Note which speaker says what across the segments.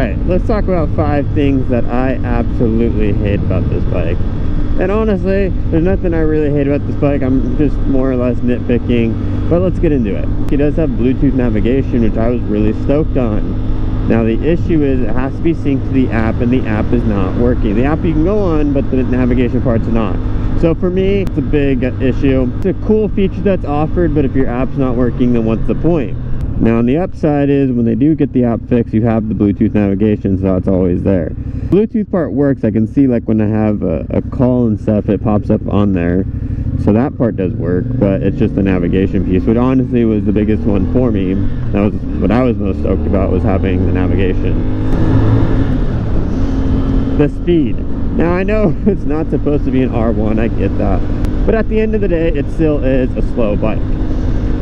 Speaker 1: Alright, let's talk about 5 things that I absolutely hate about this bike. And honestly, there's nothing I really hate about this bike. I'm just more or less nitpicking, but let's get into it. It does have Bluetooth navigation, which I was really stoked on. Now the issue is it has to be synced to the app, and the app is not working. The app you can go on, but the navigation part's not. So for me, it's a big issue. It's a cool feature that's offered, but if your app's not working, then what's the point? Now on the upside is when they do get the app fixed, you have the Bluetooth navigation, so it's always there. Bluetooth part works. I can see like when I have a call and stuff, it pops up on there. So that part does work, but it's just the navigation piece, which honestly was the biggest one for me. That was what I was most stoked about, was having the navigation. The speed. Now I know it's not supposed to be an R1, I get that. But at the end of the day, it still is a slow bike.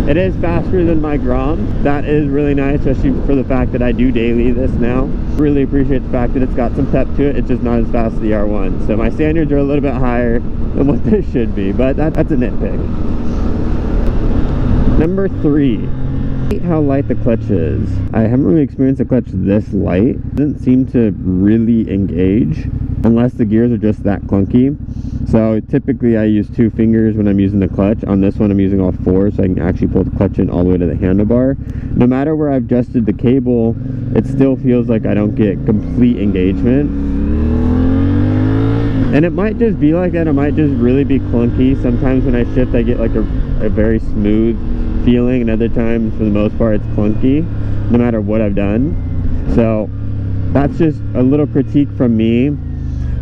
Speaker 1: It is faster than my Grom. That is really nice, especially for the fact that I do daily this now. Really appreciate the fact that it's got some pep to it. It's just not as fast as the R1. So my standards are a little bit higher than what they should be, but that's a nitpick. Number 3. How light the clutch is. I haven't really experienced a clutch this light. It doesn't seem to really engage unless the gears are just that clunky. So typically I use 2 fingers when I'm using the clutch. On this one I'm using all 4, so I can actually pull the clutch in all the way to the handlebar. No matter where I've adjusted the cable, it still feels like I don't get complete engagement. And it might just be like that. It might just really be clunky. Sometimes when I shift I get like a very smooth feeling, and other times for the most part it's clunky no matter what I've done. So that's just a little critique from me.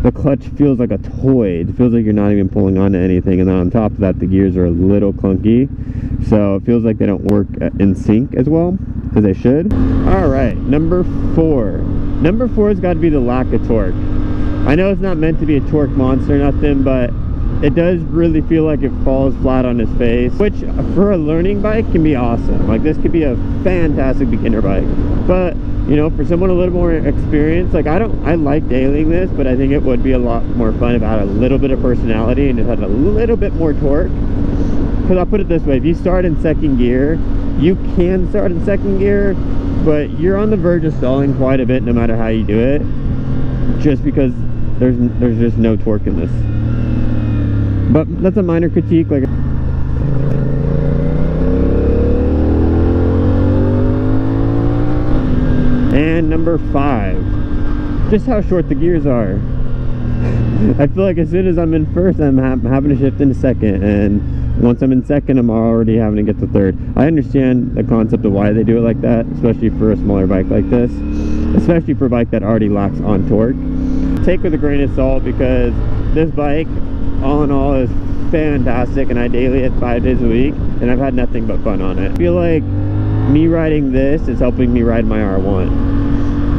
Speaker 1: The clutch feels like a toy. It feels like you're not even pulling onto anything, and then on top of that the gears are a little clunky, so it feels like they don't work in sync as well as they should. Alright, number 4. Number 4 has got to be the lack of torque. I know it's not meant to be a torque monster or nothing, but it does really feel like it falls flat on its face, which for a learning bike can be awesome. Like this could be a fantastic beginner bike, but you know, for someone a little more experienced, like I like dailying this, but I think it would be a lot more fun if it had a little bit of personality and it had a little bit more torque. Because I'll put it this way, if you start in second gear, you can start in second gear, but you're on the verge of stalling quite a bit no matter how you do it, just because there's just no torque in this. But that's a minor critique. Like, and number 5, just how short the gears are. I feel like as soon as I'm in first, I'm having to shift into second, and once I'm in second, I'm already having to get to third. I understand the concept of why they do it like that, especially for a smaller bike like this, especially for a bike that already lacks on torque. Take with a grain of salt, because this bike, all in all, is fantastic, and I daily it 5 days a week, and I've had nothing but fun on it. I feel like me riding this is helping me ride my R1,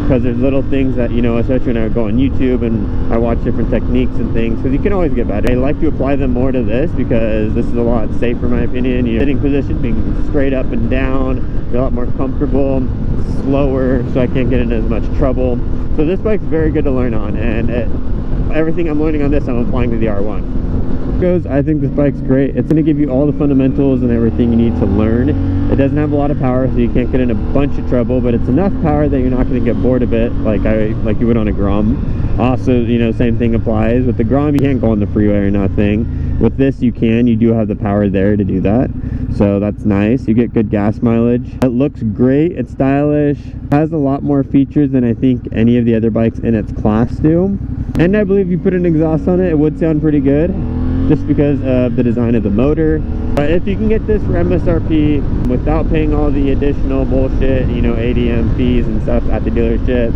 Speaker 1: because there's little things that, you know, especially when I go on YouTube and I watch different techniques and things, because you can always get better. I like to apply them more to this because this is a lot safer in my opinion. You know, sitting position, being straight up and down, you're a lot more comfortable, slower, so I can't get into as much trouble. So this bike's very good to learn on, and everything I'm learning on this I'm applying to the R1. I think this bike's great. It's going to give you all the fundamentals and everything you need to learn. It doesn't have a lot of power, so you can't get in a bunch of trouble, but it's enough power that you're not going to get bored of it like you would on a Grom. Also, you know, same thing applies. With the Grom, you can't go on the freeway or nothing. With this, you can. You do have the power there to do that, so that's nice. You get good gas mileage. It looks great. It's stylish. Has a lot more features than I think any of the other bikes in its class do. And I believe if you put an exhaust on it, it would sound pretty good, just because of the design of the motor. But if you can get this for MSRP without paying all the additional bullshit, you know, ADM fees and stuff at the dealership,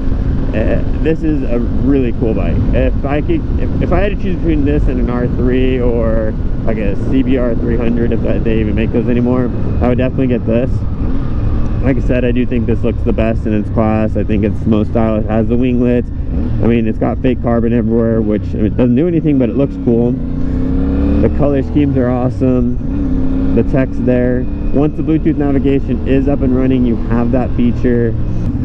Speaker 1: this is a really cool bike. If I had to choose between this and an R3 or like a CBR 300, if they even make those anymore, I would definitely get this. Like I said, I do think this looks the best in its class. I think it's the most stylish. It has the winglets. I mean, it's got fake carbon everywhere, which it doesn't do anything, but it looks cool. The color schemes are awesome. The text there. Once the Bluetooth navigation is up and running, you have that feature.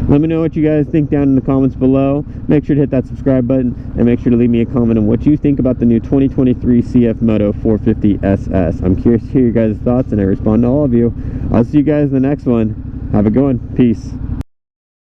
Speaker 1: Let me know what you guys think down in the comments below. Make sure to hit that subscribe button, and make sure to leave me a comment on what you think about the new 2023 CF Moto 450 SS. I'm curious to hear your guys' thoughts, and I respond to all of you. I'll see you guys in the next one. Have a good one. Peace.